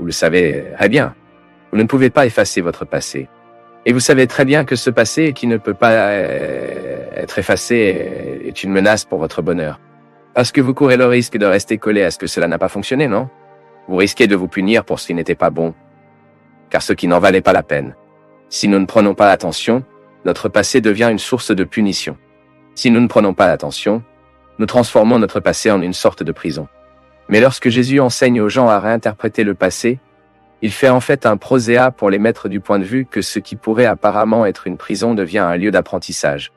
Vous le savez très bien. Vous ne pouvez pas effacer votre passé. Et vous savez très bien que ce passé qui ne peut pas être effacé est une menace pour votre bonheur. Parce que vous courez le risque de rester collé à ce que cela n'a pas fonctionné, non? Vous risquez de vous punir pour ce qui n'était pas bon, car ce qui n'en valait pas la peine. Si nous ne prenons pas attention, notre passé devient une source de punition. Si nous ne prenons pas attention, nous transformons notre passé en une sorte de prison. Mais lorsque Jésus enseigne aux gens à réinterpréter le passé, il fait en fait un proséa pour les mettre du point de vue que ce qui pourrait apparemment être une prison devient un lieu d'apprentissage.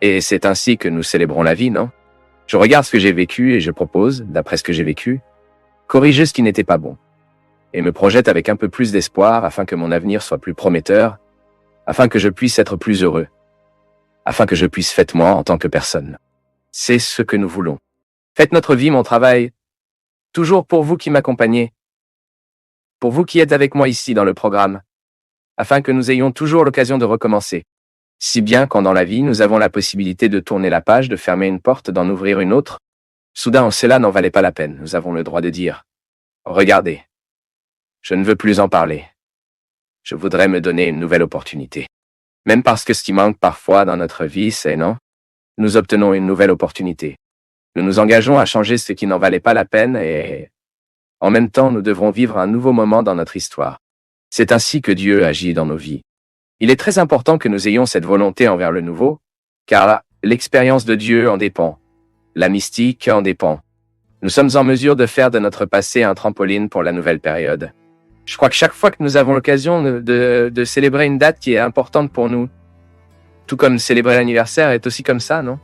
Et c'est ainsi que nous célébrons la vie, non? Je regarde ce que j'ai vécu et je propose, d'après ce que j'ai vécu, corriger ce qui n'était pas bon. Et me projette avec un peu plus d'espoir afin que mon avenir soit plus prometteur, afin que je puisse être plus heureux, afin que je puisse fêter moi en tant que personne. C'est ce que nous voulons. Faites notre vie mon travail, toujours pour vous qui m'accompagnez, pour vous qui êtes avec moi ici dans le programme, afin que nous ayons toujours l'occasion de recommencer. Si bien quand dans la vie nous avons la possibilité de tourner la page, de fermer une porte, d'en ouvrir une autre, soudain cela n'en valait pas la peine. Nous avons le droit de dire « Regardez, je ne veux plus en parler. Je voudrais me donner une nouvelle opportunité. » Même parce que ce qui manque parfois dans notre vie, c'est non, nous obtenons une nouvelle opportunité. Nous nous engageons à changer ce qui n'en valait pas la peine et en même temps nous devrons vivre un nouveau moment dans notre histoire. C'est ainsi que Dieu agit dans nos vies. Il est très important que nous ayons cette volonté envers le nouveau, car l'expérience de Dieu en dépend. La mystique en dépend. Nous sommes en mesure de faire de notre passé un trampoline pour la nouvelle période. Je crois que chaque fois que nous avons l'occasion de célébrer une date qui est importante pour nous, tout comme célébrer l'anniversaire est aussi comme ça, non?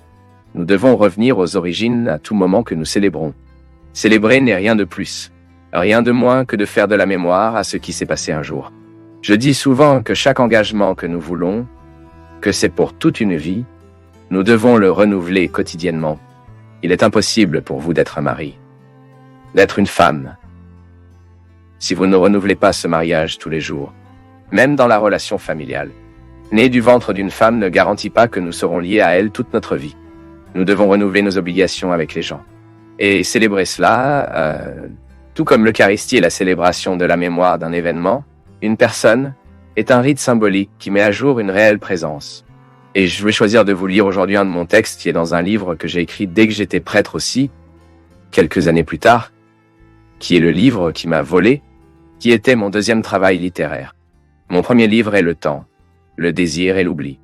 Nous devons revenir aux origines à tout moment que nous célébrons. Célébrer n'est rien de plus, rien de moins que de faire de la mémoire à ce qui s'est passé un jour. Je dis souvent que chaque engagement que nous voulons, que c'est pour toute une vie, nous devons le renouveler quotidiennement. Il est impossible pour vous d'être un mari, d'être une femme, si vous ne renouvelez pas ce mariage tous les jours, même dans la relation familiale. Né du ventre d'une femme ne garantit pas que nous serons liés à elle toute notre vie. Nous devons renouveler nos obligations avec les gens. Et célébrer cela, tout comme l'Eucharistie est la célébration de la mémoire d'un événement, une personne est un rite symbolique qui met à jour une réelle présence. Et je vais choisir de vous lire aujourd'hui un de mon texte qui est dans un livre que j'ai écrit dès que j'étais prêtre aussi, quelques années plus tard, qui est le livre qui m'a volé, qui était mon deuxième travail littéraire. Mon premier livre est Le Temps, le désir et l'oubli.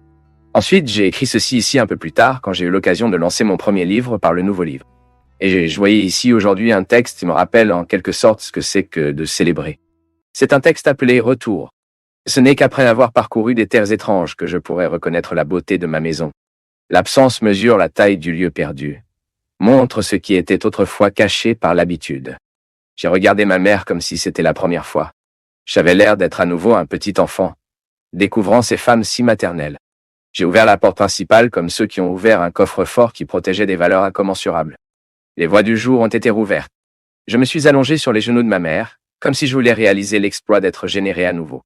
Ensuite, j'ai écrit ceci ici un peu plus tard, quand j'ai eu l'occasion de lancer mon premier livre par le Nouveau Livre. Et je voyais ici aujourd'hui un texte qui me rappelle en quelque sorte ce que c'est que de célébrer. C'est un texte appelé Retour. Ce n'est qu'après avoir parcouru des terres étranges que je pourrais reconnaître la beauté de ma maison. L'absence mesure la taille du lieu perdu, montre ce qui était autrefois caché par l'habitude. J'ai regardé ma mère comme si c'était la première fois. J'avais l'air d'être à nouveau un petit enfant, découvrant ces femmes si maternelles. J'ai ouvert la porte principale comme ceux qui ont ouvert un coffre-fort qui protégeait des valeurs incommensurables. Les voies du jour ont été rouvertes. Je me suis allongé sur les genoux de ma mère, comme si je voulais réaliser l'exploit d'être généré à nouveau.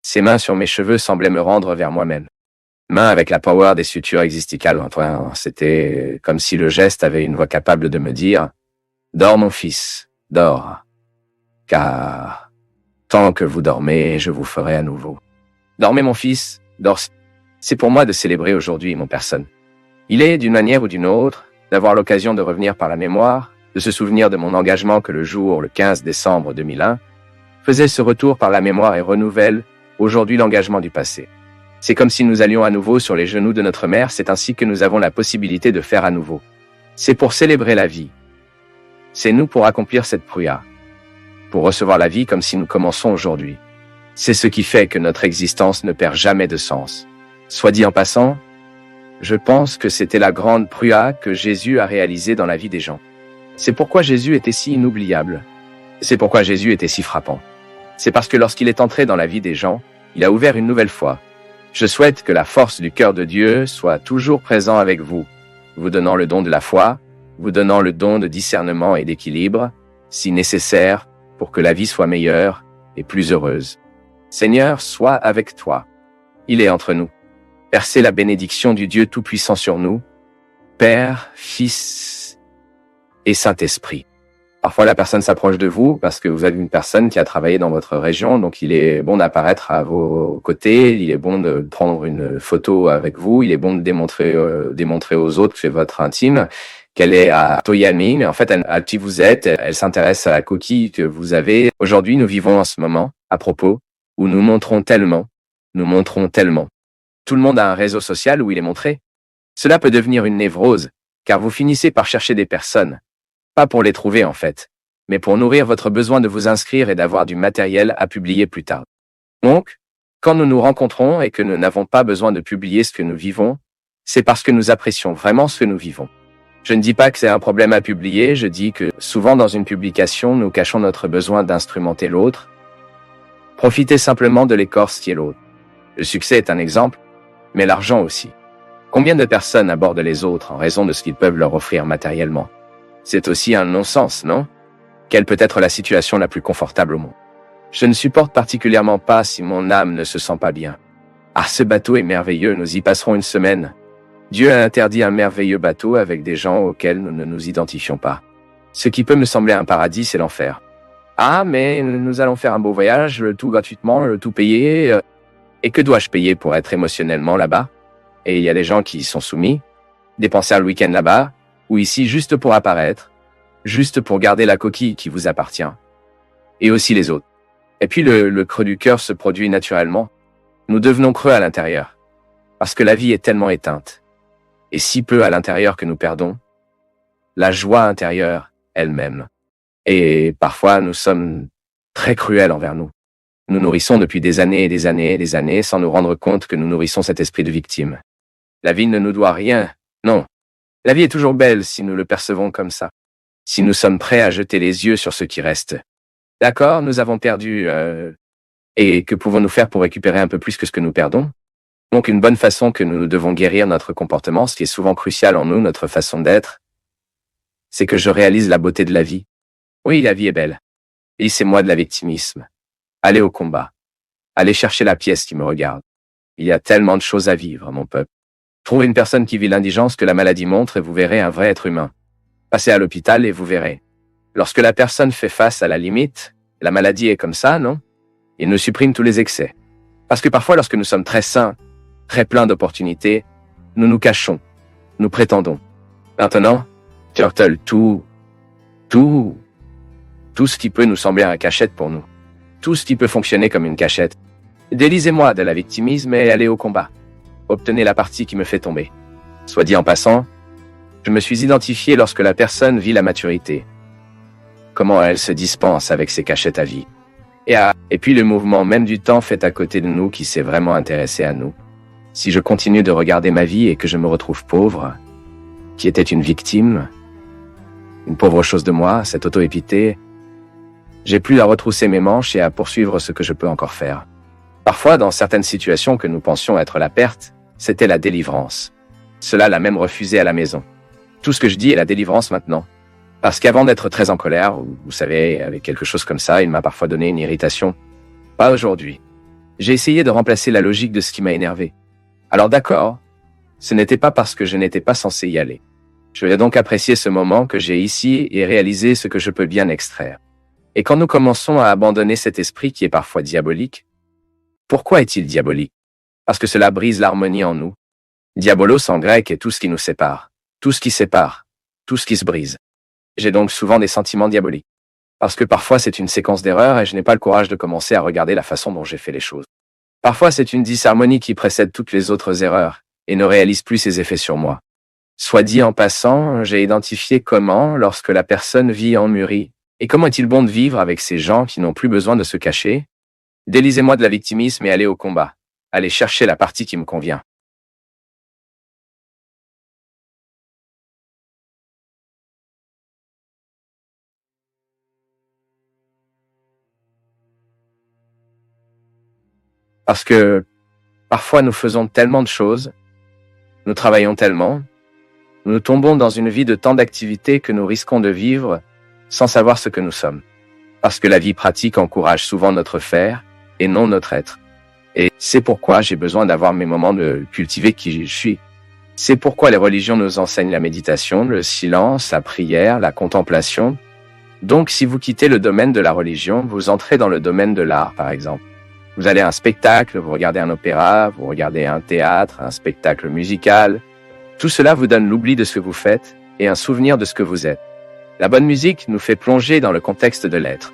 Ses mains sur mes cheveux semblaient me rendre vers moi-même. Main avec la power des sutures existicales. Enfin, c'était comme si le geste avait une voix capable de me dire « Dors mon fils, dors, car tant que vous dormez, je vous ferai à nouveau. » Dormez mon fils, dors. C'est pour moi de célébrer aujourd'hui mon personne. Il est, d'une manière ou d'une autre, d'avoir l'occasion de revenir par la mémoire, de se souvenir de mon engagement que le jour, le 15 décembre 2001, faisait ce retour par la mémoire et renouvelle aujourd'hui l'engagement du passé. C'est comme si nous allions à nouveau sur les genoux de notre mère, c'est ainsi que nous avons la possibilité de faire à nouveau. C'est pour célébrer la vie. C'est nous pour accomplir cette pruya, pour recevoir la vie comme si nous commençons aujourd'hui. C'est ce qui fait que notre existence ne perd jamais de sens. Soit dit en passant, je pense que c'était la grande pruya que Jésus a réalisée dans la vie des gens. C'est pourquoi Jésus était si inoubliable. C'est pourquoi Jésus était si frappant. C'est parce que lorsqu'il est entré dans la vie des gens, il a ouvert une nouvelle fois. Je souhaite que la force du cœur de Dieu soit toujours présente avec vous, vous donnant le don de la foi, vous donnant le don de discernement et d'équilibre, si nécessaire, pour que la vie soit meilleure et plus heureuse. Seigneur, sois avec toi. Il est entre nous. Versez la bénédiction du Dieu Tout-Puissant sur nous, Père, Fils et Saint-Esprit. Parfois, la personne s'approche de vous parce que vous avez une personne qui a travaillé dans votre région, donc il est bon d'apparaître à vos côtés, il est bon de prendre une photo avec vous, il est bon de démontrer aux autres que c'est votre intime, qu'elle est à Toyami, mais en fait, à qui vous êtes, elle s'intéresse à la coquille que vous avez. Aujourd'hui, nous vivons en ce moment, à propos, où nous montrons tellement. Tout le monde a un réseau social où il est montré. Cela peut devenir une névrose, car vous finissez par chercher des personnes. Pas pour les trouver en fait, mais pour nourrir votre besoin de vous inscrire et d'avoir du matériel à publier plus tard. Donc, quand nous nous rencontrons et que nous n'avons pas besoin de publier ce que nous vivons, c'est parce que nous apprécions vraiment ce que nous vivons. Je ne dis pas que c'est un problème à publier, je dis que souvent dans une publication, nous cachons notre besoin d'instrumenter l'autre. Profitez simplement de l'écorce qui est l'autre. Le succès est un exemple, mais l'argent aussi. Combien de personnes abordent les autres en raison de ce qu'ils peuvent leur offrir matériellement? C'est aussi un non-sens, non? Quelle peut être la situation la plus confortable au monde? Je ne supporte particulièrement pas si mon âme ne se sent pas bien. Ah, ce bateau est merveilleux, nous y passerons une semaine. Dieu a interdit un merveilleux bateau avec des gens auxquels nous ne nous identifions pas. Ce qui peut me sembler un paradis, c'est l'enfer. Ah, mais nous allons faire un beau voyage, le tout gratuitement, le tout payé. Et que dois-je payer pour être émotionnellement là-bas? Et il y a des gens qui y sont soumis, dépenser le week-end là-bas, ou ici juste pour apparaître, juste pour garder la coquille qui vous appartient. Et aussi les autres. Et puis le creux du cœur se produit naturellement. Nous devenons creux à l'intérieur. Parce que la vie est tellement éteinte. Et si peu à l'intérieur que nous perdons. La joie intérieure elle-même. Et parfois nous sommes très cruels envers nous. Nous nourrissons depuis des années et des années et des années sans nous rendre compte que nous nourrissons cet esprit de victime. La vie ne nous doit rien. Non. La vie est toujours belle si nous le percevons comme ça. Si nous sommes prêts à jeter les yeux sur ce qui reste. D'accord, nous avons perdu. Et que pouvons-nous faire pour récupérer un peu plus que ce que nous perdons? Donc une bonne façon que nous devons guérir notre comportement, ce qui est souvent crucial en nous, notre façon d'être, c'est que je réalise la beauté de la vie. Oui, la vie est belle. Lissez-moi de la victimisme. Allez au combat. Allez chercher la pièce qui me regarde. Il y a tellement de choses à vivre, mon peuple. Trouvez une personne qui vit l'indigence que la maladie montre et vous verrez un vrai être humain. Passez à l'hôpital et vous verrez. Lorsque la personne fait face à la limite, la maladie est comme ça, non? Il nous supprime tous les excès. Parce que parfois, lorsque nous sommes très sains, très pleins d'opportunités, nous nous cachons, nous prétendons. Maintenant, Turtle, tout ce qui peut nous sembler une cachette pour nous. Tout ce qui peut fonctionner comme une cachette. Délisez-moi de la victimisme et allez au combat. Obtenez la partie qui me fait tomber. Soit dit en passant, je me suis identifié lorsque la personne vit la maturité. Comment elle se dispense avec ses cachettes à vie. Et puis le mouvement même du temps fait à côté de nous qui s'est vraiment intéressé à nous. Si je continue de regarder ma vie et que je me retrouve pauvre, qui était une victime, une pauvre chose de moi, cette auto-épitée, j'ai plus à retrousser mes manches et à poursuivre ce que je peux encore faire. Parfois, dans certaines situations que nous pensions être la perte, c'était la délivrance. Cela l'a même refusé à la maison. Tout ce que je dis est la délivrance maintenant. Parce qu'avant d'être très en colère, vous savez, avec quelque chose comme ça, il m'a parfois donné une irritation. Pas aujourd'hui. J'ai essayé de remplacer la logique de ce qui m'a énervé. Alors d'accord, ce n'était pas parce que je n'étais pas censé y aller. Je vais donc apprécier ce moment que j'ai ici et réaliser ce que je peux bien extraire. Et quand nous commençons à abandonner cet esprit qui est parfois diabolique, pourquoi est-il diabolique? Parce que cela brise l'harmonie en nous. Diabolos en grec est tout ce qui nous sépare, tout ce qui sépare, tout ce qui se brise. J'ai donc souvent des sentiments diaboliques. Parce que parfois c'est une séquence d'erreurs et je n'ai pas le courage de commencer à regarder la façon dont j'ai fait les choses. Parfois c'est une disharmonie qui précède toutes les autres erreurs et ne réalise plus ses effets sur moi. Soit dit en passant, j'ai identifié comment, lorsque la personne vit emmurie, et comment est-il bon de vivre avec ces gens qui n'ont plus besoin de se cacher? Délisez-moi de la victimisme et allez au combat. Allez chercher la partie qui me convient. Parce que parfois nous faisons tellement de choses, nous travaillons tellement, nous tombons dans une vie de tant d'activités que nous risquons de vivre sans savoir ce que nous sommes. Parce que la vie pratique encourage souvent notre faire et non notre être. Et c'est pourquoi j'ai besoin d'avoir mes moments de cultiver qui je suis. C'est pourquoi les religions nous enseignent la méditation, le silence, la prière, la contemplation. Donc, si vous quittez le domaine de la religion, vous entrez dans le domaine de l'art, par exemple. Vous allez à un spectacle, vous regardez un opéra, vous regardez un théâtre, un spectacle musical. Tout cela vous donne l'oubli de ce que vous faites et un souvenir de ce que vous êtes. La bonne musique nous fait plonger dans le contexte de l'être.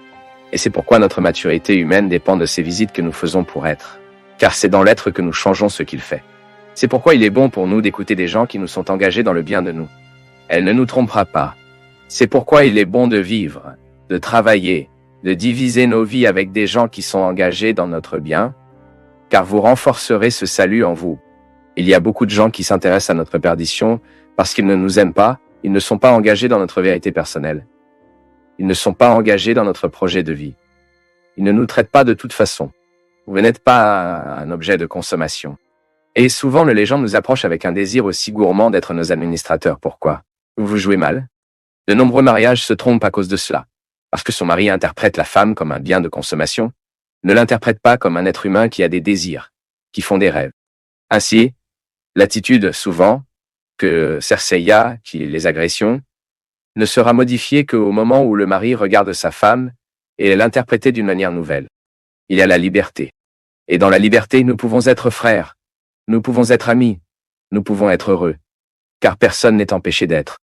Et c'est pourquoi notre maturité humaine dépend de ces visites que nous faisons pour être. Car c'est dans l'être que nous changeons ce qu'il fait. C'est pourquoi il est bon pour nous d'écouter des gens qui nous sont engagés dans le bien de nous. Elle ne nous trompera pas. C'est pourquoi il est bon de vivre, de travailler, de diviser nos vies avec des gens qui sont engagés dans notre bien, car vous renforcerez ce salut en vous. Il y a beaucoup de gens qui s'intéressent à notre perdition parce qu'ils ne nous aiment pas, ils ne sont pas engagés dans notre vérité personnelle. Ils ne sont pas engagés dans notre projet de vie. Ils ne nous traitent pas de toute façon. Vous n'êtes pas un objet de consommation. Et souvent, les légendes nous approchent avec un désir aussi gourmand d'être nos administrateurs. Pourquoi? Vous jouez mal. De nombreux mariages se trompent à cause de cela. Parce que son mari interprète la femme comme un bien de consommation, ne l'interprète pas comme un être humain qui a des désirs, qui font des rêves. Ainsi, l'attitude, souvent, que Cersei a, qui est les agressions, ne sera modifiée qu'au moment où le mari regarde sa femme et l'interpréter d'une manière nouvelle. Il y a la liberté. Et dans la liberté, nous pouvons être frères, nous pouvons être amis, nous pouvons être heureux, car personne n'est empêché d'être.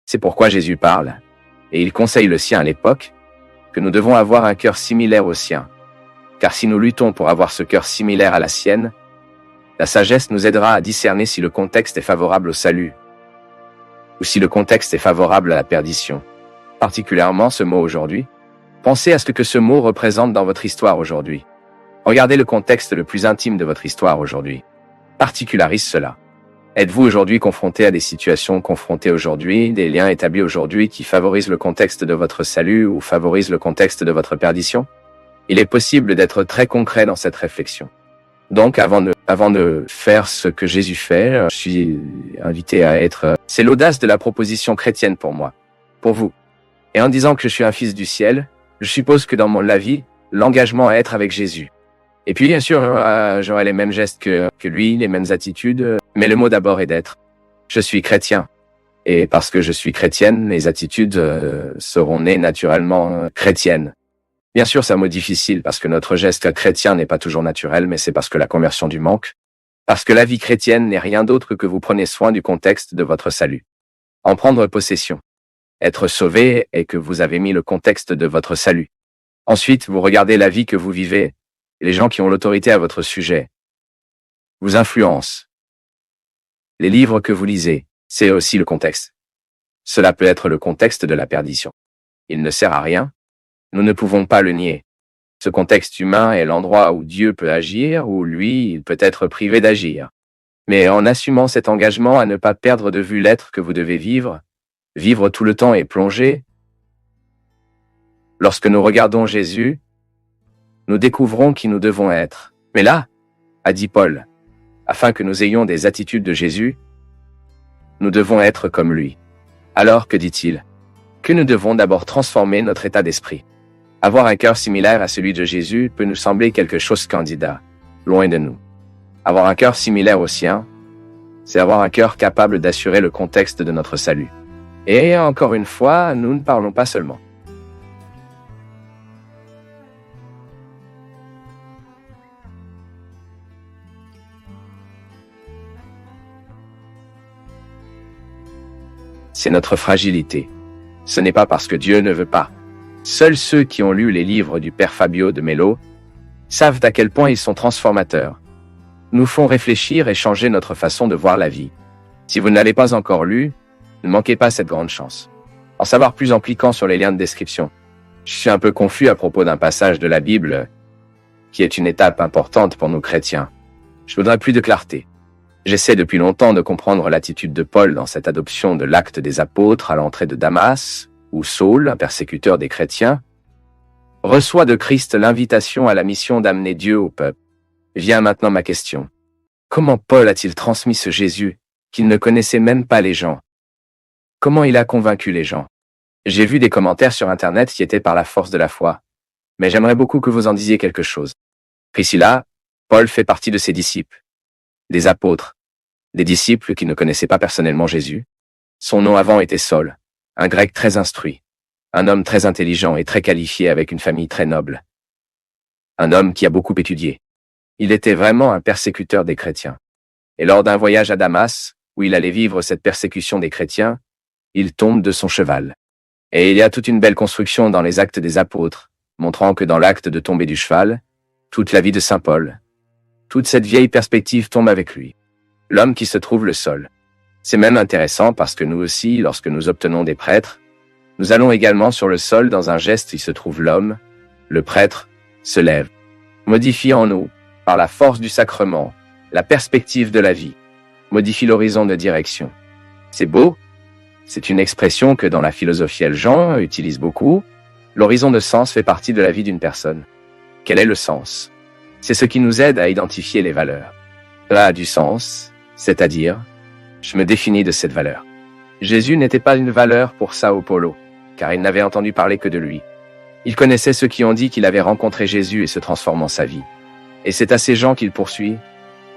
C'est pourquoi Jésus parle, et il conseille le sien à l'époque, que nous devons avoir un cœur similaire au sien. Car si nous luttons pour avoir ce cœur similaire à la sienne, la sagesse nous aidera à discerner si le contexte est favorable au salut, ou si le contexte est favorable à la perdition. Particulièrement ce mot aujourd'hui. Pensez à ce que ce mot représente dans votre histoire aujourd'hui. Regardez le contexte le plus intime de votre histoire aujourd'hui. Particularise cela. Êtes-vous aujourd'hui confronté à des situations confrontées aujourd'hui, des liens établis aujourd'hui qui favorisent le contexte de votre salut ou favorisent le contexte de votre perdition? Il est possible d'être très concret dans cette réflexion. Donc, avant de faire ce que Jésus fait, je suis invité à être... C'est l'audace de la proposition chrétienne pour moi, pour vous. Et en disant que je suis un fils du ciel, je suppose que dans la vie, l'engagement à être avec Jésus. Et puis, bien sûr, j'aurai les mêmes gestes que lui, les mêmes attitudes, mais le mot d'abord est d'être. Je suis chrétien. Et parce que je suis chrétienne, les attitudes seront nées naturellement chrétiennes. Bien sûr, c'est un mot difficile parce que notre geste chrétien n'est pas toujours naturel, mais c'est parce que la conversion du manque. Parce que la vie chrétienne n'est rien d'autre que vous prenez soin du contexte de votre salut. En prendre possession. Être sauvé est que vous avez mis le contexte de votre salut. Ensuite, vous regardez la vie que vous vivez, et les gens qui ont l'autorité à votre sujet vous influencent. Les livres que vous lisez, c'est aussi le contexte. Cela peut être le contexte de la perdition. Il ne sert à rien. Nous ne pouvons pas le nier. Ce contexte humain est l'endroit où Dieu peut agir, où lui, il peut être privé d'agir. Mais en assumant cet engagement à ne pas perdre de vue l'être que vous devez vivre tout le temps et plonger, lorsque nous regardons Jésus, nous découvrons qui nous devons être. Mais là, a dit Paul, afin que nous ayons des attitudes de Jésus, nous devons être comme lui. Alors, que dit-il? Que nous devons d'abord transformer notre état d'esprit. Avoir un cœur similaire à celui de Jésus peut nous sembler quelque chose candidat, loin de nous. Avoir un cœur similaire au sien, c'est avoir un cœur capable d'assurer le contexte de notre salut. Et encore une fois, nous ne parlons pas seulement. C'est notre fragilité. Ce n'est pas parce que Dieu ne veut pas. Seuls ceux qui ont lu les livres du Père Fabio de Mello savent à quel point ils sont transformateurs, nous font réfléchir et changer notre façon de voir la vie. Si vous ne l'avez pas encore lu, ne manquez pas cette grande chance. En savoir plus en cliquant sur les liens de description. Je suis un peu confus à propos d'un passage de la Bible qui est une étape importante pour nous chrétiens. Je voudrais plus de clarté. J'essaie depuis longtemps de comprendre l'attitude de Paul dans cette adoption de l'acte des apôtres à l'entrée de Damas, où Saul, un persécuteur des chrétiens, reçoit de Christ l'invitation à la mission d'amener Dieu au peuple. Vient maintenant ma question. Comment Paul a-t-il transmis ce Jésus qu'il ne connaissait même pas les gens? Comment il a convaincu les gens? J'ai vu des commentaires sur Internet qui étaient par la force de la foi, mais j'aimerais beaucoup que vous en disiez quelque chose. Priscilla, Paul fait partie de ses disciples, des apôtres, des disciples qui ne connaissaient pas personnellement Jésus. Son nom avant était Saul, un grec très instruit. Un homme très intelligent et très qualifié avec une famille très noble. Un homme qui a beaucoup étudié. Il était vraiment un persécuteur des chrétiens. Et lors d'un voyage à Damas, où il allait vivre cette persécution des chrétiens, il tombe de son cheval. Et il y a toute une belle construction dans les Actes des Apôtres, montrant que dans l'acte de tomber du cheval, toute la vie de Saint Paul, toute cette vieille perspective tombe avec lui. L'homme qui se trouve le sol. C'est même intéressant parce que nous aussi, lorsque nous obtenons des prêtres, nous allons également sur le sol dans un geste qui se trouve l'homme, le prêtre, se lève, modifie en nous, par la force du sacrement, la perspective de la vie, modifie l'horizon de direction. C'est beau. C'est une expression que dans la philosophie Jean utilise beaucoup. L'horizon de sens fait partie de la vie d'une personne. Quel est le sens? C'est ce qui nous aide à identifier les valeurs. Cela a du sens, c'est-à-dire, je me définis de cette valeur. Jésus n'était pas une valeur pour Sao Paulo, car il n'avait entendu parler que de lui. Il connaissait ceux qui ont dit qu'il avait rencontré Jésus et se transforme en sa vie. Et c'est à ces gens qu'il poursuit.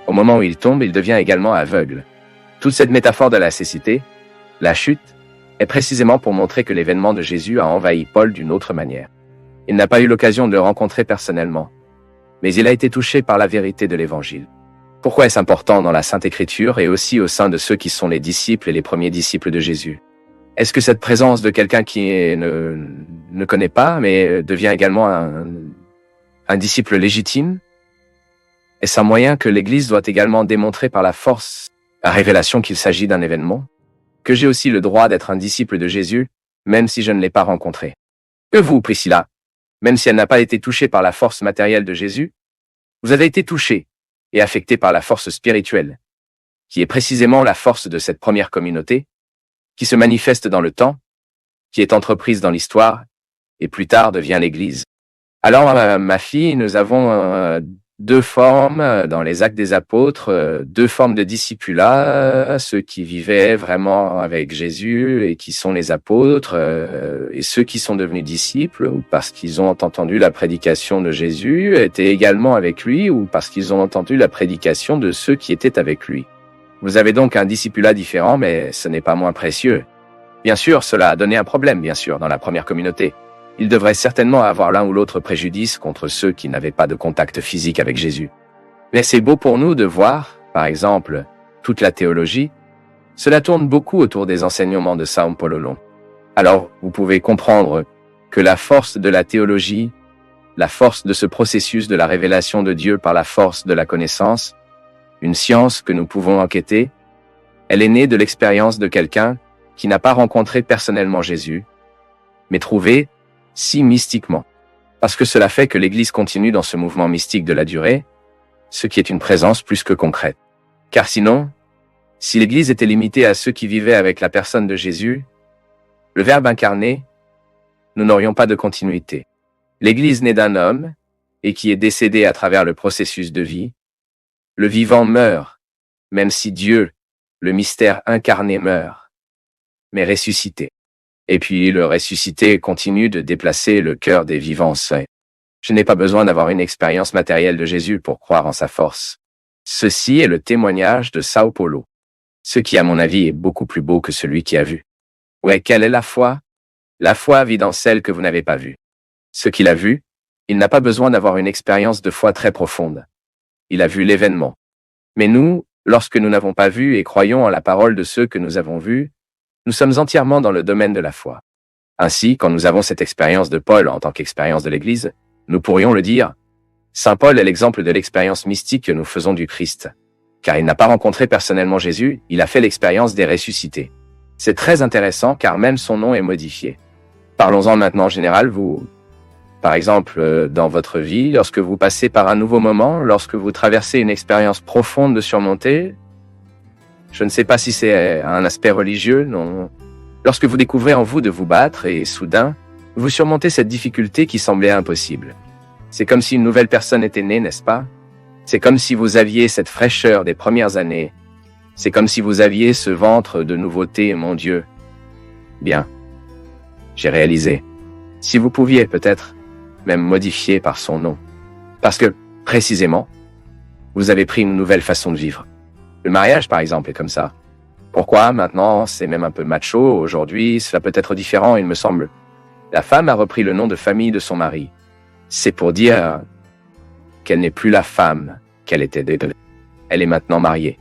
Au moment où il tombe, il devient également aveugle. Toute cette métaphore de la cécité, la chute, est précisément pour montrer que l'événement de Jésus a envahi Paul d'une autre manière. Il n'a pas eu l'occasion de le rencontrer personnellement, mais il a été touché par la vérité de l'Évangile. Pourquoi est-ce important dans la Sainte Écriture et aussi au sein de ceux qui sont les disciples et les premiers disciples de Jésus? Est-ce que cette présence de quelqu'un qui ne connaît pas, mais devient également un disciple légitime? Est-ce un moyen que l'Église doit également démontrer par la force, la révélation qu'il s'agit d'un événement? Que j'ai aussi le droit d'être un disciple de Jésus, même si je ne l'ai pas rencontré. Que vous, Priscilla, même si elle n'a pas été touchée par la force matérielle de Jésus, vous avez été touchée et affectée par la force spirituelle, qui est précisément la force de cette première communauté, qui se manifeste dans le temps, qui est entreprise dans l'histoire, et plus tard devient l'Église. Alors, ma fille, nous avons deux formes dans les Actes des Apôtres, deux formes de discipulat, ceux qui vivaient vraiment avec Jésus et qui sont les apôtres, et ceux qui sont devenus disciples ou parce qu'ils ont entendu la prédication de Jésus, étaient également avec lui ou parce qu'ils ont entendu la prédication de ceux qui étaient avec lui. Vous avez donc un discipulat différent, mais ce n'est pas moins précieux. Bien sûr, cela a donné un problème, bien sûr, dans la première communauté. Il devrait certainement avoir l'un ou l'autre préjudice contre ceux qui n'avaient pas de contact physique avec Jésus. Mais c'est beau pour nous de voir, par exemple, toute la théologie. Cela tourne beaucoup autour des enseignements de Sao Paulo. Alors, vous pouvez comprendre que la force de la théologie, la force de ce processus de la révélation de Dieu par la force de la connaissance, une science que nous pouvons enquêter, elle est née de l'expérience de quelqu'un qui n'a pas rencontré personnellement Jésus, mais trouvé si mystiquement. Parce que cela fait que l'Église continue dans ce mouvement mystique de la durée, ce qui est une présence plus que concrète. Car sinon, si l'Église était limitée à ceux qui vivaient avec la personne de Jésus, le Verbe incarné, nous n'aurions pas de continuité. L'Église née d'un homme, et qui est décédé à travers le processus de vie, le vivant meurt, même si Dieu, le mystère incarné, meurt, mais ressuscité. Et puis le ressuscité continue de déplacer le cœur des vivants saints. Je n'ai pas besoin d'avoir une expérience matérielle de Jésus pour croire en sa force. Ceci est le témoignage de Sao Paulo. Ce qui, à mon avis, est beaucoup plus beau que celui qui a vu. Ouais, quelle est la foi? La foi vit dans celle que vous n'avez pas vue. Ce qu'il a vu, il n'a pas besoin d'avoir une expérience de foi très profonde. Il a vu l'événement. Mais nous, lorsque nous n'avons pas vu et croyons en la parole de ceux que nous avons vus, nous sommes entièrement dans le domaine de la foi. Ainsi, quand nous avons cette expérience de Paul en tant qu'expérience de l'Église, nous pourrions le dire, Saint Paul est l'exemple de l'expérience mystique que nous faisons du Christ. Car il n'a pas rencontré personnellement Jésus, il a fait l'expérience des ressuscités. C'est très intéressant car même son nom est modifié. Parlons-en maintenant en général, vous, par exemple, dans votre vie, lorsque vous passez par un nouveau moment, lorsque vous traversez une expérience profonde de surmonter, je ne sais pas si c'est un aspect religieux, non. Lorsque vous découvrez en vous de vous battre et soudain, vous surmontez cette difficulté qui semblait impossible. C'est comme si une nouvelle personne était née, n'est-ce pas? C'est comme si vous aviez cette fraîcheur des premières années. C'est comme si vous aviez ce ventre de nouveauté, mon Dieu. Bien. J'ai réalisé. Si vous pouviez peut-être même modifier par son nom. Parce que, précisément, vous avez pris une nouvelle façon de vivre. Le mariage, par exemple, est comme ça. Pourquoi maintenant, c'est même un peu macho aujourd'hui, cela peut être différent, il me semble. La femme a repris le nom de famille de son mari. C'est pour dire qu'elle n'est plus la femme qu'elle était. Elle est maintenant mariée.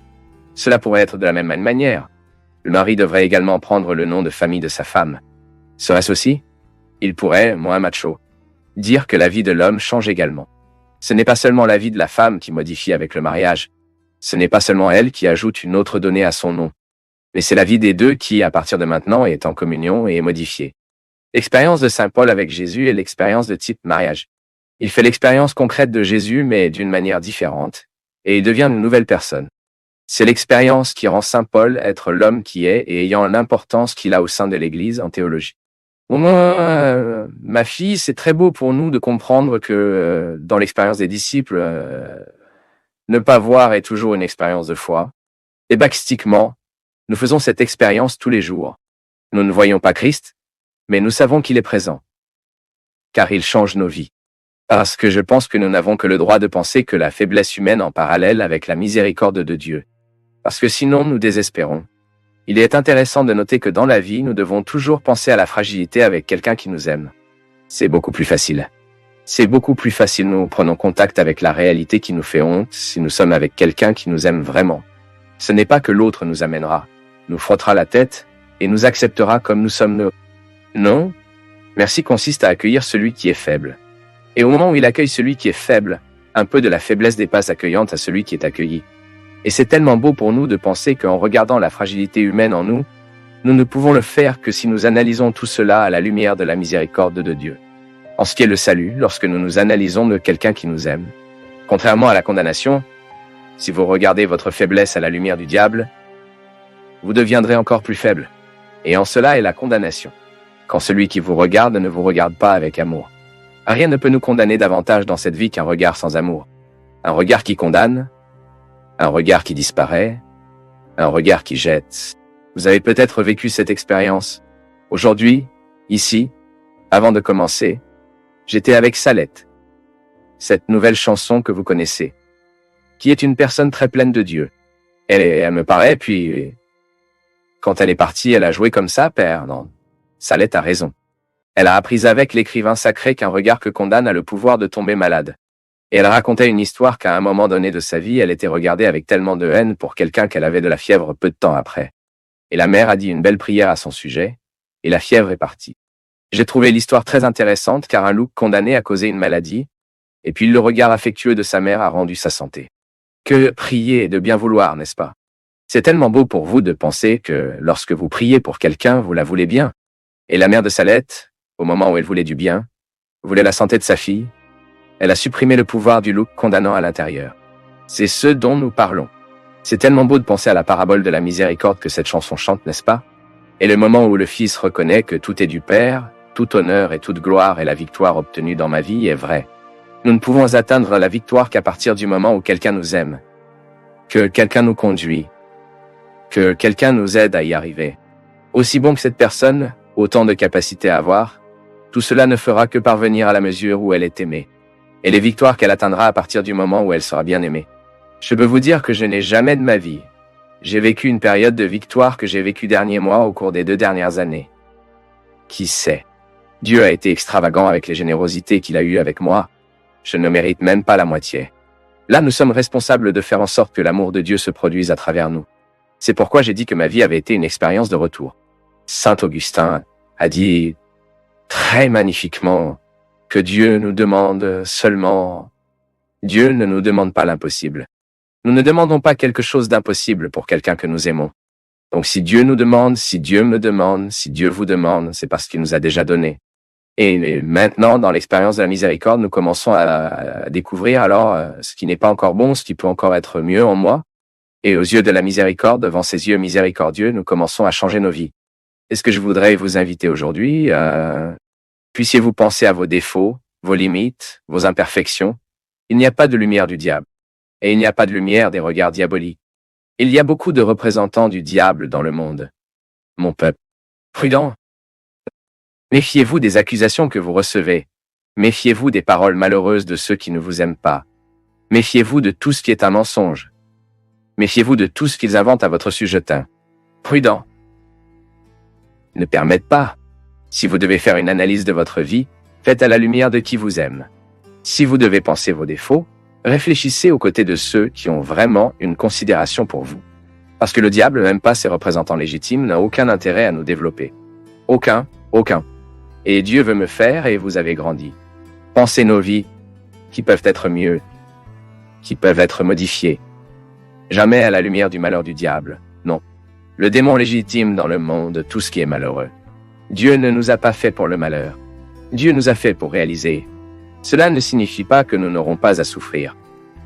Cela pourrait être de la même manière. Le mari devrait également prendre le nom de famille de sa femme. Serait-ce aussi? Il pourrait, moins macho, dire que la vie de l'homme change également. Ce n'est pas seulement la vie de la femme qui modifie avec le mariage. Ce n'est pas seulement elle qui ajoute une autre donnée à son nom. Mais c'est la vie des deux qui, à partir de maintenant, est en communion et est modifiée. L'expérience de Saint Paul avec Jésus est l'expérience de type mariage. Il fait l'expérience concrète de Jésus, mais d'une manière différente, et il devient une nouvelle personne. C'est l'expérience qui rend Saint Paul être l'homme qui est et ayant l'importance qu'il a au sein de l'Église en théologie. Ma fille, c'est très beau pour nous de comprendre que dans l'expérience des disciples, ne pas voir est toujours une expérience de foi. Et baptistiquement, nous faisons cette expérience tous les jours. Nous ne voyons pas Christ, mais nous savons qu'il est présent, car il change nos vies. Parce que je pense que nous n'avons que le droit de penser que la faiblesse humaine en parallèle avec la miséricorde de Dieu. Parce que sinon nous désespérons. Il est intéressant de noter que dans la vie, nous devons toujours penser à la fragilité avec quelqu'un qui nous aime. C'est beaucoup plus facile. C'est beaucoup plus facile, nous prenons contact avec la réalité qui nous fait honte si nous sommes avec quelqu'un qui nous aime vraiment. Ce n'est pas que l'autre nous amènera, nous frottera la tête et nous acceptera comme nous sommes nous. Non, merci consiste à accueillir celui qui est faible. Et au moment où il accueille celui qui est faible, un peu de la faiblesse dépasse accueillante à celui qui est accueilli. Et c'est tellement beau pour nous de penser qu'en regardant la fragilité humaine en nous, nous ne pouvons le faire que si nous analysons tout cela à la lumière de la miséricorde de Dieu. En ce qui est le salut, lorsque nous nous analysons de quelqu'un qui nous aime, contrairement à la condamnation, si vous regardez votre faiblesse à la lumière du diable, vous deviendrez encore plus faible. Et en cela est la condamnation. Quand celui qui vous regarde ne vous regarde pas avec amour. Rien ne peut nous condamner davantage dans cette vie qu'un regard sans amour. Un regard qui condamne, un regard qui disparaît, un regard qui jette. Vous avez peut-être vécu cette expérience. Aujourd'hui, ici, avant de commencer, j'étais avec Salette, cette nouvelle chanson que vous connaissez, qui est une personne très pleine de Dieu. Elle me paraît, puis quand elle est partie, elle a joué comme ça, père. Non, Salette a raison. Elle a appris avec l'écrivain sacré qu'un regard que condamne a le pouvoir de tomber malade. Et elle racontait une histoire qu'à un moment donné de sa vie, elle était regardée avec tellement de haine pour quelqu'un qu'elle avait de la fièvre peu de temps après. Et la mère a dit une belle prière à son sujet, et la fièvre est partie. J'ai trouvé l'histoire très intéressante car un loup condamné a causé une maladie, et puis le regard affectueux de sa mère a rendu sa santé. Que prier et de bien vouloir, n'est-ce pas? C'est tellement beau pour vous de penser que lorsque vous priez pour quelqu'un, vous la voulez bien. Et la mère de Salette, au moment où elle voulait du bien, voulait la santé de sa fille, elle a supprimé le pouvoir du loup condamnant à l'intérieur. C'est ce dont nous parlons. C'est tellement beau de penser à la parabole de la miséricorde que cette chanson chante, n'est-ce pas? Et le moment où le Fils reconnaît que tout est du Père, tout honneur et toute gloire et la victoire obtenue dans ma vie est vraie. Nous ne pouvons atteindre la victoire qu'à partir du moment où quelqu'un nous aime, que quelqu'un nous conduit, que quelqu'un nous aide à y arriver. Aussi bon que cette personne, autant de capacités à avoir, tout cela ne fera que parvenir à la mesure où elle est aimée, et les victoires qu'elle atteindra à partir du moment où elle sera bien aimée. Je peux vous dire que je n'ai jamais de ma vie. J'ai vécu une période de victoire que j'ai vécue dernier mois au cours des 2 dernières années. Qui sait? Dieu a été extravagant avec les générosités qu'il a eues avec moi. Je ne mérite même pas la moitié. Là, nous sommes responsables de faire en sorte que l'amour de Dieu se produise à travers nous. C'est pourquoi j'ai dit que ma vie avait été une expérience de retour. Saint Augustin a dit très magnifiquement que Dieu nous demande seulement. Dieu ne nous demande pas l'impossible. Nous ne demandons pas quelque chose d'impossible pour quelqu'un que nous aimons. Donc si Dieu nous demande, si Dieu me demande, si Dieu vous demande, c'est parce qu'il nous a déjà donné. Et maintenant, dans l'expérience de la miséricorde, nous commençons à découvrir alors ce qui n'est pas encore bon, ce qui peut encore être mieux en moi. Et aux yeux de la miséricorde, devant ses yeux miséricordieux, nous commençons à changer nos vies. Et ce que je voudrais vous inviter aujourd'hui, puissiez-vous penser à vos défauts, vos limites, vos imperfections. Il n'y a pas de lumière du diable. Et il n'y a pas de lumière des regards diaboliques. Il y a beaucoup de représentants du diable dans le monde. Mon peuple, prudent. Méfiez-vous des accusations que vous recevez. Méfiez-vous des paroles malheureuses de ceux qui ne vous aiment pas. Méfiez-vous de tout ce qui est un mensonge. Méfiez-vous de tout ce qu'ils inventent à votre sujet. Prudent. Ne permettent pas. Si vous devez faire une analyse de votre vie, faites à la lumière de qui vous aime. Si vous devez penser vos défauts, réfléchissez aux côtés de ceux qui ont vraiment une considération pour vous. Parce que le diable, même pas ses représentants légitimes, n'a aucun intérêt à nous développer. Aucun. Et Dieu veut me faire et vous avez grandi. Pensez nos vies, qui peuvent être mieux, qui peuvent être modifiées. Jamais à la lumière du malheur du diable, non. Le démon légitime dans le monde tout ce qui est malheureux. Dieu ne nous a pas fait pour le malheur. Dieu nous a fait pour réaliser. Cela ne signifie pas que nous n'aurons pas à souffrir.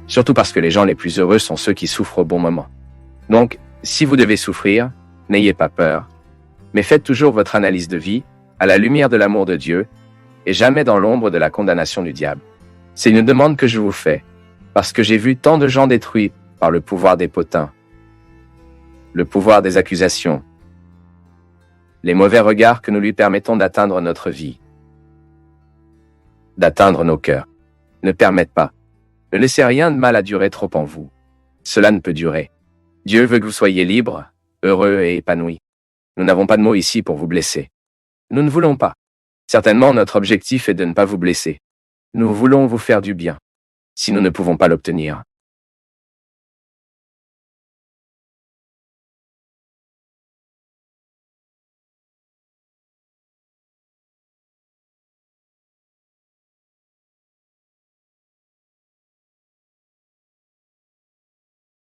Surtout parce que les gens les plus heureux sont ceux qui souffrent au bon moment. Donc, si vous devez souffrir, n'ayez pas peur. Mais faites toujours votre analyse de vie, à la lumière de l'amour de Dieu, et jamais dans l'ombre de la condamnation du diable. C'est une demande que je vous fais, parce que j'ai vu tant de gens détruits par le pouvoir des potins, le pouvoir des accusations, les mauvais regards que nous lui permettons d'atteindre notre vie, d'atteindre nos cœurs. Ne permettent pas. Ne laissez rien de mal à durer trop en vous. Cela ne peut durer. Dieu veut que vous soyez libres, heureux et épanouis. Nous n'avons pas de mots ici pour vous blesser. Nous ne voulons pas. Certainement, notre objectif est de ne pas vous blesser. Nous voulons vous faire du bien. Si nous ne pouvons pas l'obtenir,